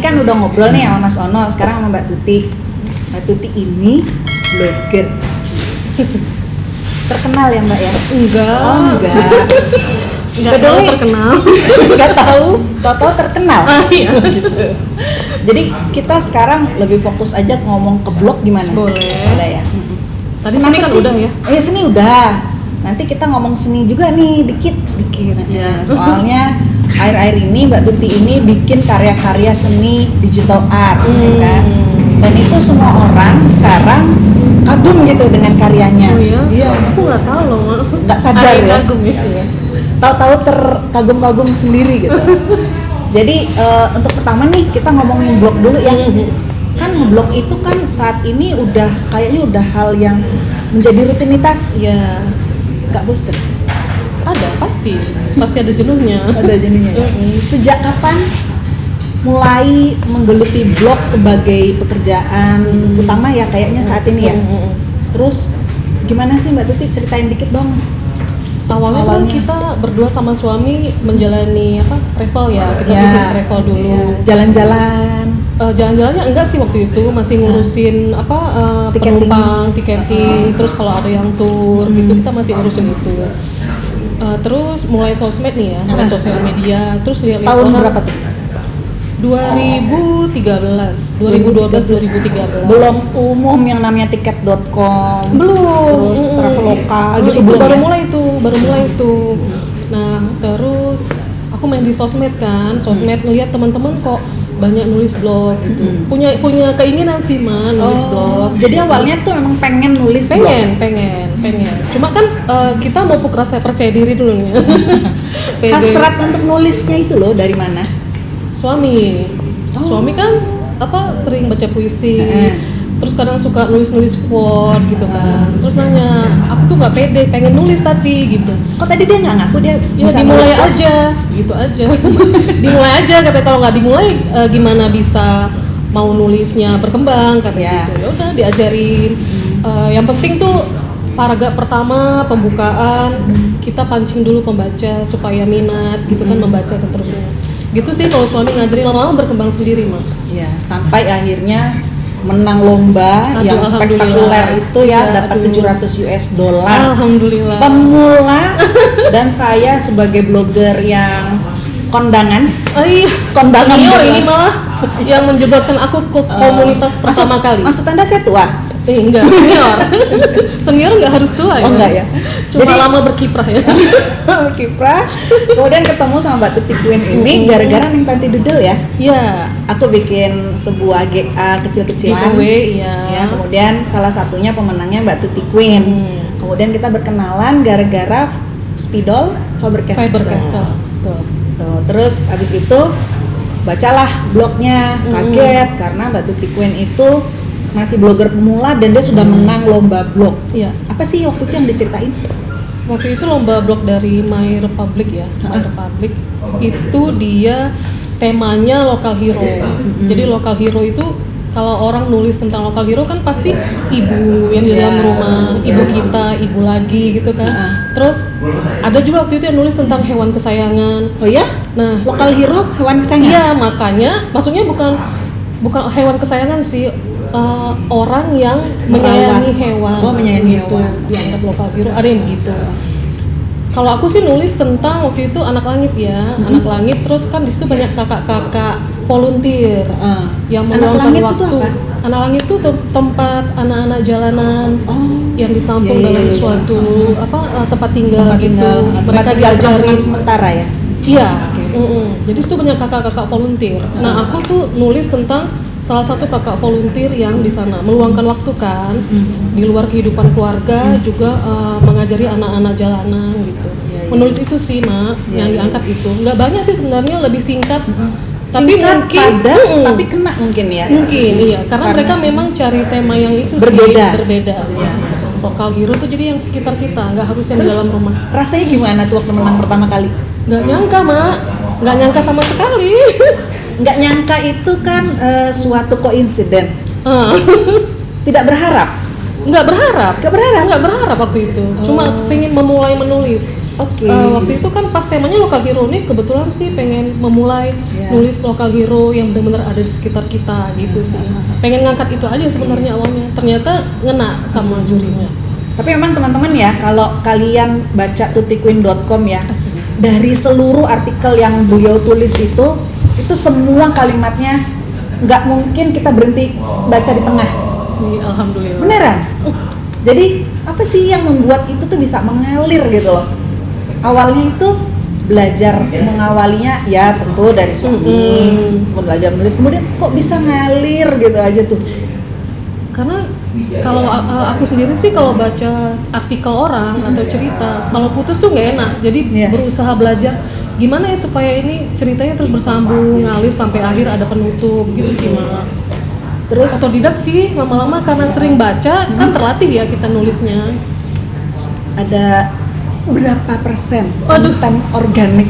kan udah ngobrol nih sama Mas Ono, sekarang sama Mbak Tuti. Mbak Tuti ini blogger terkenal ya Mbak ya? Enggak. Oh enggak. Enggak tahu terkenal. Enggak tahu, tahu terkenal. Iya. Gitu. Jadi kita sekarang lebih fokus aja ngomong ke blog gimana? Boleh. Boleh ya. Tadi seni kan udah ya? Oh ya seni udah. Nanti kita ngomong seni juga nih dikit. Ya, soalnya akhir-akhir ini Mbak Tuti ini bikin karya-karya seni digital art, ya kan? Dan itu semua orang sekarang kagum gitu dengan karyanya. Oh iya? Iya. Aku nggak tahu loh. Nggak sadar Ada yang ya. kagum ya? Iya. Tahu-tahu terkagum-kagum sendiri gitu. Jadi untuk pertama nih kita ngomongin blog dulu ya. Kan ngeblog itu kan saat ini udah kayaknya udah hal yang menjadi rutinitas. Iya. Nggak bosen? Ada pasti ada jenuhnya. Ada jadinya ya. Sejak kapan mulai menggeluti blog sebagai pekerjaan utama ya kayaknya saat ini ya? Terus gimana sih Mbak Tuti, ceritain dikit dong. Awalnya kan kita berdua sama suami menjalani travel ya, kita bisnis travel dulu. Ya, jalan-jalan. Jalan-jalannya enggak sih waktu itu, masih ngurusin penumpang, tiketing, terus kalau ada yang tour gitu kita masih ngurusin itu. Terus mulai sosmed nih ya, mulai sosial media, terus lihat-lihat Tahun orang. berapa tuh? 2013. Belum umum yang namanya tiket.com. Belum. Terus Traveloka gitu itu belum baru ya? mulai itu. Nah, terus aku main di sosmed kan, ngelihat teman-teman kok banyak nulis blog gitu. Punya keinginan sih nulis blog. Jadi awalnya tuh memang pengen nulis blog. Pengen. Cuma kan kita mau pupuk rasa percaya diri dulu nih. Pede. Hasrat untuk nulisnya itu loh dari mana? Suami kan sering baca puisi, terus kadang suka nulis quote gitu kan. Terus nanya, aku tuh nggak pede, pengen nulis tapi gitu. Kok tadi dia nggak ngaku dia Ya bisa dimulai nulis aja, gitu aja. Dimulai aja, katanya kalau nggak dimulai gimana bisa mau nulisnya berkembang, katanya gitu. Ya udah diajarin. Yang penting tuh paragraf pertama pembukaan kita pancing dulu pembaca supaya minat gitu kan membaca seterusnya. Gitu sih kalau suami ngajarin, lama-lama berkembang sendiri mah. Ya, sampai akhirnya menang lomba yang spektakuler itu ya, dapat $700. Alhamdulillah. Pemula dan saya sebagai blogger yang kondangan. Oh iya. Kondangan senior beneran. ini malah yang menjebloskan aku ke komunitas pertama kali. Maksud Anda saya tua? Enggak, senior enggak harus tua ya. Oh enggak ya. Cuma Jadi, lama berkiprah ya. kiprah. Kemudian ketemu sama Mbak Tuti Queen ini gara-gara Ning Tanti Doodle ya. Iya. Aku bikin sebuah GA kecil-kecilan. Giveaway, iya. Ya, kemudian salah satunya pemenangnya Mbak Tuti Queen. Kemudian kita berkenalan gara-gara spidol Faber-Castell. Betul. Tuh, terus abis itu bacalah blognya, kaget karena Mbak Tuti Queen itu masih blogger pemula dan dia sudah menang lomba blog. Iya. Apa sih waktu itu yang diceritain? Waktu itu lomba blog dari My Republic ya. My Republic itu dia temanya local hero. Jadi local hero itu kalau orang nulis tentang local hero kan pasti ibu yang di dalam rumah, ibu kita, ibu lagi gitu kan. Terus ada juga waktu itu yang nulis tentang hewan kesayangan. Oh ya? Nah, Local hero hewan kesayangan? iya, makanya maksudnya bukan hewan kesayangan sih, orang yang menyayangi hewan. Oh, menyayangi gitu, hewan. dianggap local hero, ada yang begitu. Kalau aku sih nulis tentang waktu itu anak langit ya, anak langit, terus kan di situ banyak kakak-kakak volunteer yang meluangkan waktu. Anak langit itu tempat anak-anak jalanan yang ditampung dalam suatu tempat tinggal gitu. Mereka diajarin sementara ya. Iya. Jadi situ banyak kakak-kakak volunteer. Nah, aku tuh nulis tentang salah satu kakak volunteer yang di sana meluangkan waktu kan di luar kehidupan keluarga juga mengajari anak-anak jalanan gitu. Menulis itu sih yang diangkat itu nggak banyak sih sebenarnya, lebih singkat. Tapi Singkat, mungkin padat, tapi kena mungkin ya. Mungkin iya, karena mereka memang cari tema yang itu berbeda. Berbeda. Lokal hero tuh jadi yang sekitar kita, nggak harus yang di dalam rumah. Rasanya gimana tuh waktu menang pertama kali? Nggak nyangka nggak nyangka sama sekali. Nggak nyangka itu kan suatu koinsiden. Tidak berharap. Nggak berharap. Nggak berharap? Nggak berharap waktu itu. Cuma pengen memulai menulis. Oke. Waktu itu kan pas temanya lokal hero nih, kebetulan sih pengen memulai nulis lokal hero yang benar-benar ada di sekitar kita gitu sih. Pengen ngangkat itu aja sebenarnya awalnya. Ternyata ngena sama jurinya. Tapi memang teman-teman ya, kalau kalian baca tutiqueen.com ya, Asik. dari seluruh artikel yang beliau tulis itu semua kalimatnya nggak mungkin kita berhenti baca di tengah. Iya, alhamdulillah. Beneran. Jadi apa sih yang membuat itu tuh bisa mengalir gitu loh? Awalnya itu belajar mengawalinya ya tentu dari suami, belajar menulis, kemudian kok bisa ngalir gitu aja tuh. Karena kalau aku sendiri sih kalau baca artikel orang atau cerita, kalau putus tuh nggak enak. Jadi berusaha belajar gimana ya supaya ini ceritanya terus bersambung, ngalir sampai akhir ada penutup gitu sih, Mak. Terus otodidak sih lama-lama karena sering baca kan terlatih ya kita nulisnya. Ada berapa persen konten organik?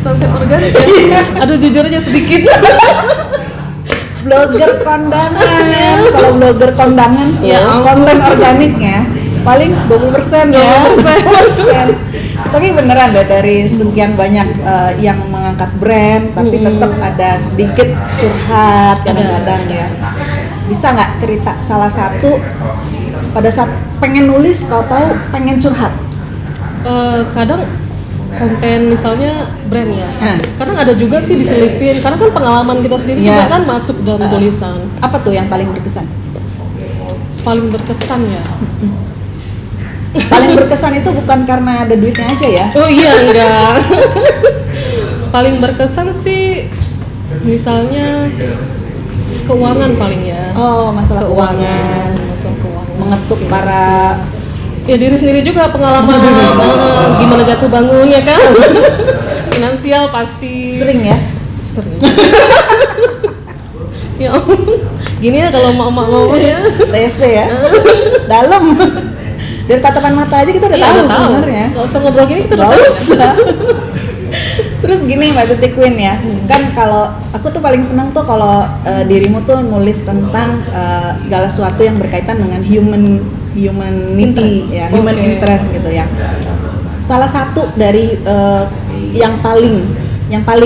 Konten organik ya? Aduh jujur aja sedikit. Blogger kondangan, kalau blogger kondangan tuh konten organiknya paling 20% ya. 20%. Tapi beneran deh, dari sekian banyak yang mengangkat brand, tapi tetap ada sedikit curhat kadang-kadang ya. Bisa nggak cerita salah satu pada saat pengen nulis, tahu-tahu pengen curhat? Kadang konten misalnya brand ya, kadang ada juga sih diselipin, karena kan pengalaman kita sendiri juga kan masuk dalam tulisan. Apa tuh yang paling berkesan? Paling berkesan ya? Paling berkesan itu bukan karena ada duitnya aja ya? Oh iya, enggak. Paling berkesan sih misalnya keuangan paling ya. Oh, masalah keuangan. Masalah keuangan. Mengetuk Oke, para ya diri sendiri juga pengalaman gimana jatuh bangun ya kan. Finansial pasti sering ya? Sering. Ya gini ya kalau mak-mak ngomong ya. TSD ya? Dalam. Dari tatapan mata aja kita udah tahu sebenarnya. Gak usah ngobrol gini kita udah tahu. tahu. Terus gini Mbak Tutiqueen ya, kan kalau aku tuh paling seneng tuh kalau dirimu tuh nulis tentang segala sesuatu yang berkaitan dengan humanity ya, human interest gitu ya. Salah satu dari yang paling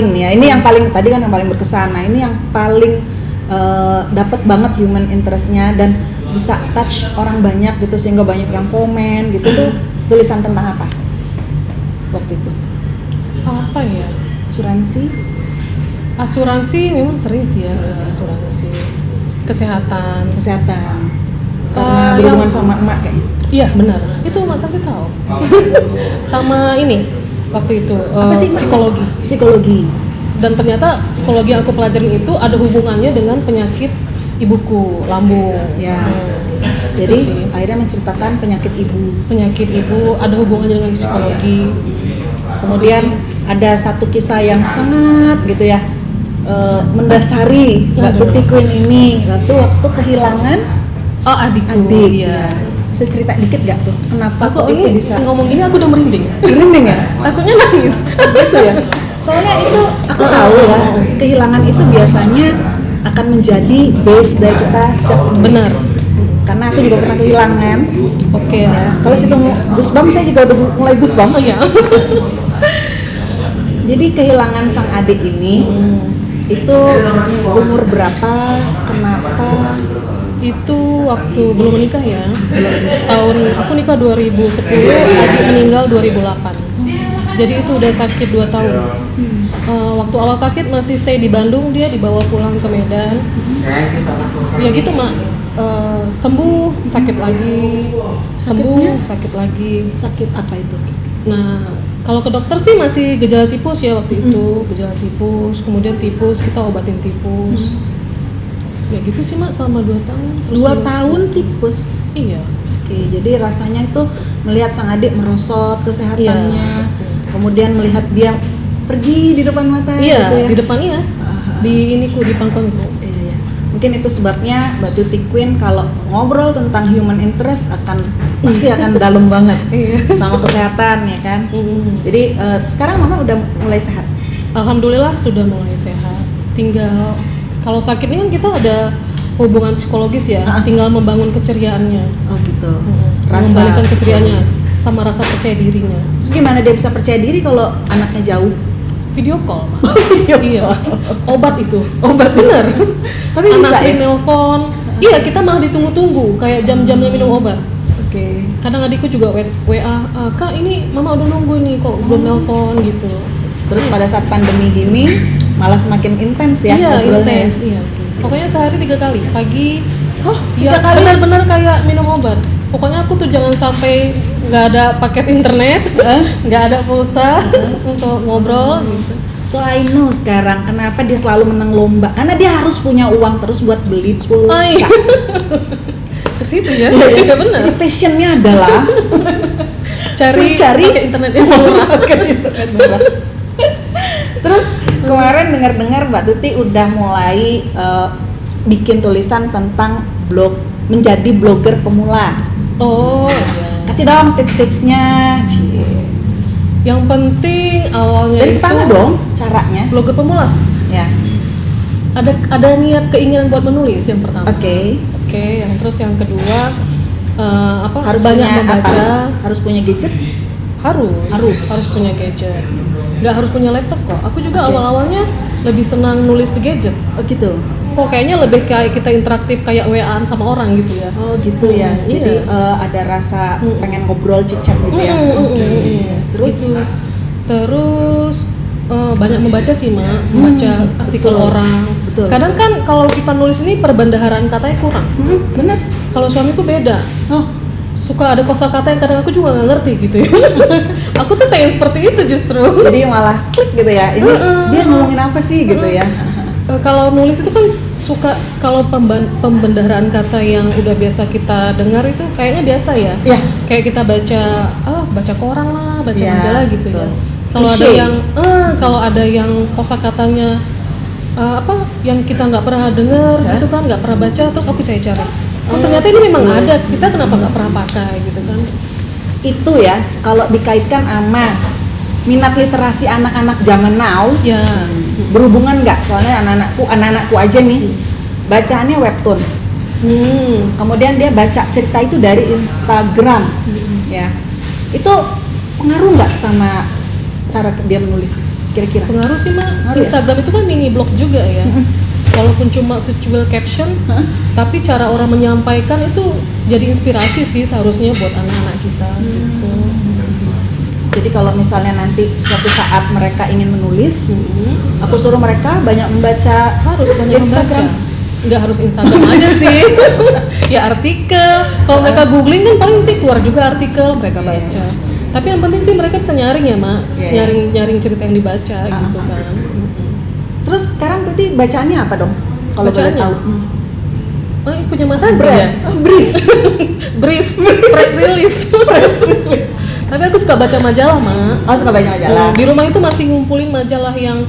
nih ya, ini yang paling tadi kan yang paling berkesan. Nah ini yang paling dapat banget human interestnya dan bisa touch orang banyak gitu sehingga banyak yang komen gitu tuh. Tulisan tentang apa waktu itu? Apa ya? Asuransi memang sering sih ya nulis asuransi. Kesehatan karena berhubungan sama emak kayaknya. Iya benar, itu Mak Tanti tahu. Sama ini waktu itu apa sih, psikologi. Dan ternyata psikologi yang aku pelajarin itu ada hubungannya dengan penyakit ibuku, lambung ya. Jadi akhirnya menceritakan penyakit ibu ada hubungannya dengan psikologi. Kemudian ada satu kisah yang sangat gitu ya mendasari Mbak Tutiqueen ini, waktu kehilangan adik ya. Bisa cerita dikit gak tuh kenapa kok itu bisa ngomong gini aku udah merinding ya? Takutnya nangis gitu ya. Soalnya itu aku tahu ya, kehilangan itu biasanya akan menjadi base dari kita setiap menulis. Benar. Karena aku juga pernah kehilangan. Oke. Ya, kalau situ goosebumps saya juga udah mulai goosebumps. Ya. Jadi kehilangan sang adik ini itu umur berapa? Kenapa? Itu waktu belum menikah ya. Aku nikah 2010, adik meninggal 2008. Jadi itu udah sakit 2 tahun. Waktu awal sakit masih stay di Bandung, dia dibawa pulang ke Medan. Ya gitu Mak, sembuh, sakit lagi, sakit lagi. Sakit apa itu? Nah, kalau ke dokter sih masih gejala tipus ya waktu itu, gejala tipus, kemudian tipus, kita obatin tipus. Ya gitu sih Mak selama 2 tahun. Terus 2 tahun tipus? Iya. Oke, jadi rasanya itu melihat sang adik merosot kesehatannya. Iya, kemudian melihat dia pergi di depan mata gitu ya. Di depan ya. Di pangkuanku. Iya. Mungkin itu sebabnya Mbak Tutiqueen kalau ngobrol tentang human interest pasti akan dalam banget sama kesehatan ya kan. Jadi sekarang Mama udah mulai sehat. Alhamdulillah sudah mulai sehat. Tinggal kalau sakit ini kan kita ada hubungan psikologis ya, tinggal membangun keceriaannya. Oh gitu. Mengembalikan keceriaannya sama rasa percaya dirinya. Terus gimana dia bisa percaya diri kalau anaknya jauh? Video call, Mak. Video Iya. call. Obat itu. Obat Bener. Tapi Anak bisa sering ya? nelpon. Iya, kita malah ditunggu-tunggu kayak jam-jamnya minum obat. Oke. Kadang adikku juga WA, Kak ini mama udah nunggu nih kok belum nelpon gitu. Terus pada saat pandemi gini malah semakin intens ya Iya, ngobrolnya. intens. Iya. Pokoknya sehari 3 kali, pagi, siang. 3 kali? Benar-benar kayak minum obat. Pokoknya aku tuh jangan sampai nggak ada paket internet, nggak ada pulsa untuk ngobrol gitu. So I know sekarang kenapa dia selalu menang lomba, karena dia harus punya uang terus buat beli pulsa. Ke situ ya, Iya, iya benar. Jadi passionnya adalah Cari pakai internet yang murah. pakai internet murah. Terus kemarin dengar-dengar Mbak Tuti udah mulai bikin tulisan tentang menjadi blogger pemula. Oh, iya. Kasih dong tips-tipsnya. Cie. Yang penting awalnya Dari itu pertama dong caranya. blogger pemula. Ya. Ada niat keinginan buat menulis yang pertama. Oke. Yang terus yang kedua Harus banyak punya membaca. apa? Harus punya gadget? Harus punya gadget. Nggak harus punya laptop kok. Aku juga Oke. awal-awalnya lebih senang nulis di gadget. Oh gitu. Kok kayaknya lebih kayak kita interaktif kayak WA-an sama orang gitu ya. Oh gitu ya. Jadi ada rasa pengen ngobrol chat gitu ya. Oke. Terus Gitu. Terus banyak membaca sih membaca artikel betul. orang. Betul. Kadang kan kalau kita nulis ini perbendaharaan katanya kurang. bener. Kalau suamiku beda. Oh, Suka ada kosakata yang kadang aku juga nggak ngerti gitu ya. Aku tuh pengen seperti itu justru. jadi malah klik gitu ya. Ini dia ngomongin apa sih gitu ya. Kalau nulis itu kan suka kalau pembendaharaan kata yang udah biasa kita dengar itu kayaknya biasa ya. Iya. Kayak kita baca koran lah, baca Iya, majalah gitu betul. ya. Kalau ada Cliché. kalau ada yang kosakatanya yang kita nggak pernah dengar gitu kan, nggak pernah baca, terus aku cari-cari. Oh ternyata ini memang ada, kita kenapa nggak pernah pakai gitu kan? Itu ya kalau dikaitkan sama minat literasi anak-anak zaman now Ya. berhubungan nggak? Soalnya anak-anakku aja nih bacaannya webtoon. Kemudian dia baca cerita itu dari Instagram, ya. Itu pengaruh nggak sama cara dia menulis kira-kira? Pengaruh sih Mak. Pengaruh ya? Instagram itu kan mini blog juga ya. Walaupun cuma secuil caption, tapi cara orang menyampaikan itu jadi inspirasi sih seharusnya buat anak-anak kita gitu. Jadi kalau misalnya nanti suatu saat mereka ingin menulis, aku suruh mereka banyak membaca Harus banyak Instagram. membaca. Nggak harus Instagram aja sih. Ya artikel. Kalau mereka googling kan paling nanti keluar juga artikel mereka baca. Tapi yang penting sih mereka bisa nyaring ya Mak. Iya. Nyaring cerita yang dibaca gitu kan. Terus sekarang Tuti bacaannya apa dong? Kalau boleh Bacaannya? tahu. Oh, punya Matanti ya? Brief. Brief, press release. Press release. Tapi aku suka baca majalah, Mak. Oh, suka baca majalah. Di rumah itu masih ngumpulin majalah yang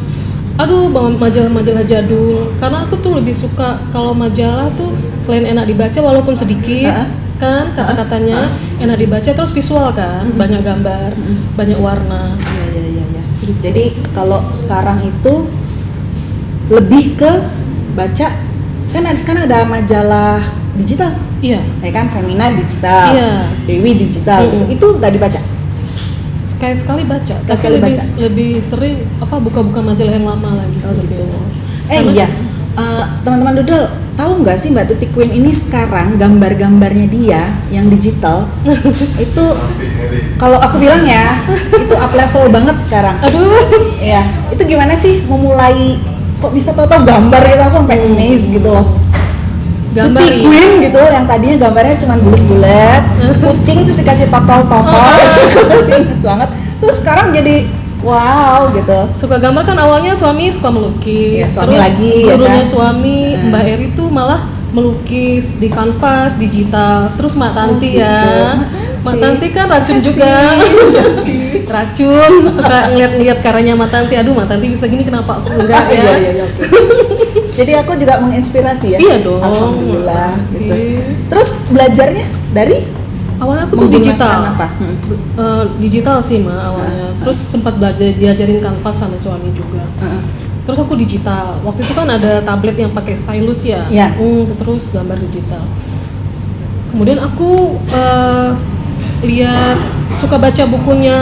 majalah-majalah jadul. Karena aku tuh lebih suka kalau majalah tuh selain enak dibaca walaupun sedikit, kan kata-katanya enak dibaca, terus visual kan, banyak gambar, banyak warna. Iya. Jadi kalau sekarang itu lebih ke baca, kan sekarang ada majalah digital, Iya. ya kan, Femina digital, Iya. Dewi digital, itu nggak dibaca. Sekali-sekali baca. Sekali-sekali Tapi baca. lebih sering buka-buka majalah yang lama lagi. Oh lebih. gitu. Karena- Iya, teman-teman Doodle, tahu nggak sih Mbak Tuti Queen ini sekarang gambar-gambarnya dia yang digital itu kalau aku bilang ya itu up level banget sekarang. Aduh. Ya, itu gimana sih memulai kok bisa tahu-tahu gambar gitu, aku sampai amazed gitu loh. Gambar Tuti ya. Queen gitu yang tadinya gambarnya cuma bulat-bulat, kucing terus dikasih topol-topol, aku masih inget banget. Terus sekarang jadi wow gitu. Suka gambar kan awalnya suami suka melukis. Ya, suami Terus lagi, ya gurunya kan? suami Mbak Eri tuh malah melukis di kanvas digital. Terus Mak Tanti gitu. ya. Mak Tanti kan racun juga. Makasih. Racun, suka ngeliat-ngeliat karyanya Mak Tanti. Aduh, Mak Tanti bisa gini kenapa aku enggak ya? Iya, oke. Jadi aku juga menginspirasi ya. Iya dong. Alhamdulillah Mak gitu. Tanti. Terus belajarnya dari Awalnya aku tuh menggunakan digital. apa? Digital sih Ma awalnya. Terus sempat diajarin kanvas sama suami juga. Terus aku digital. Waktu itu kan ada tablet yang pakai stylus ya. Iya. Terus gambar digital. Kemudian aku lihat suka baca bukunya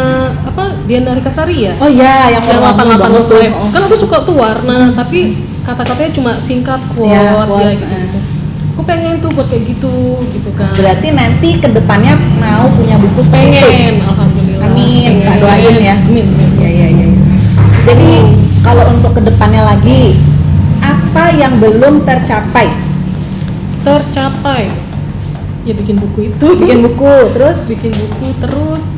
Dian Narikasari ya. Oh iya, yang warna 88 banget tuh. tuh. Kan aku suka tuh warna, tapi kata-katanya cuma singkat quote Ya, ya quotes, gitu. Aku pengen tuh buat kayak gitu kan. Berarti nanti kedepannya mau punya buku seperti itu. Pengen, alhamdulillah. Amin, Pengen. Kak, doain ya. Amin. Ya. Jadi kalau untuk kedepannya lagi, apa yang belum tercapai? Tercapai. Ya bikin buku itu. Bikin buku, terus bikin buku terus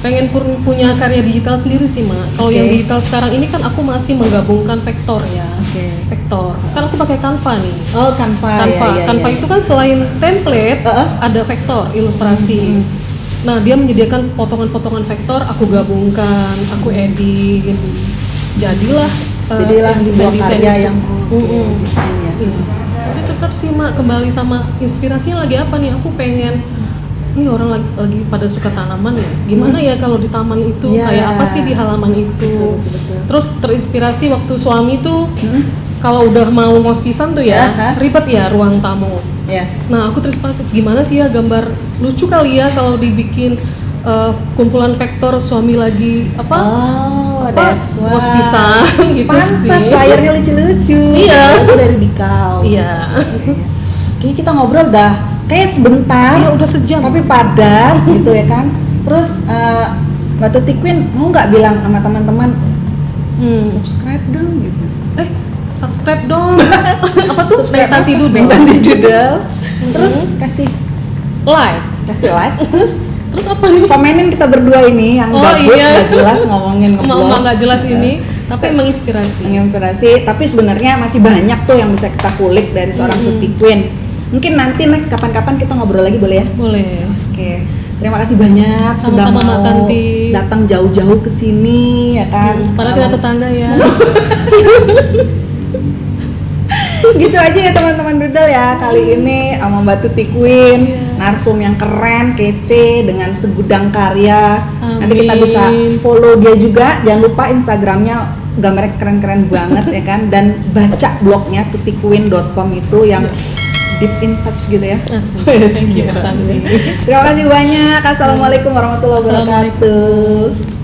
pengen punya karya digital sendiri sih, Mak. Kalau Oke. yang digital sekarang ini kan aku masih menggabungkan vektor ya. Oke. Vektor. Kan aku pakai Canva nih. oh Canva, Canva ya. itu kan selain template ada vektor ilustrasi. Nah, dia menyediakan potongan-potongan vektor, aku gabungkan, aku edit. Jadilah sebuah desain-desain karya itu. yang desain ya. Iya. Tapi tetap sih, Mak, kembali sama inspirasinya lagi apa nih? Aku pengen ini orang lagi pada suka tanaman ya. Gimana ya kalau di taman itu Iya. kayak apa sih di halaman itu? Betul. Terus terinspirasi waktu suami tuh kalau udah mau ngospisan tuh ya, ribet ya ruang tamu. Ya. Nah, aku terinspirasi gimana sih ya gambar lucu kali ya kalau dibikin kumpulan vektor suami lagi Oh, that's why. ngospisan gitu sih. Pantas flyernya lucu-lucu. Iya. Itu dari Dikau. Iya. Kayaknya kita ngobrol kayak sebentar. Iya, udah sejam. Tapi padat gitu ya kan. Terus Mbak Tuti Queen mau nggak bilang sama teman-teman subscribe dong gitu. Subscribe dong. Apa tuh? Subscribe Neng Tanti Dudel. Neng Tanti Dudel. Terus kasih Like. like. Terus apa nih? komenin kita berdua ini yang gabut iya. nggak jelas ngomongin Mau nggak jelas ini, tapi menginspirasi. menginspirasi. Tapi sebenarnya masih banyak tuh yang bisa kita kulik dari seorang Tuti Queen. Mungkin nanti next kapan-kapan kita ngobrol lagi, boleh ya? Boleh. Oke, terima kasih banyak sudah Sama-sama, Mbak mau Tanti. datang jauh-jauh ke sini ya kan. Padahal kita tetangga ya. Gitu aja ya teman-teman Dudel ya kali ini sama Mbak Tuti Queen, narsum yang keren, kece dengan segudang karya. Nanti kita bisa follow dia juga. Jangan lupa Instagramnya gambarnya keren-keren banget ya kan. Dan baca blognya tutiqueen.com itu yang deep in touch gitu ya. Asik. Yes, Thank you, gitu. Mbak Tanti. Terima kasih banyak. Assalamualaikum warahmatullahi wabarakatuh.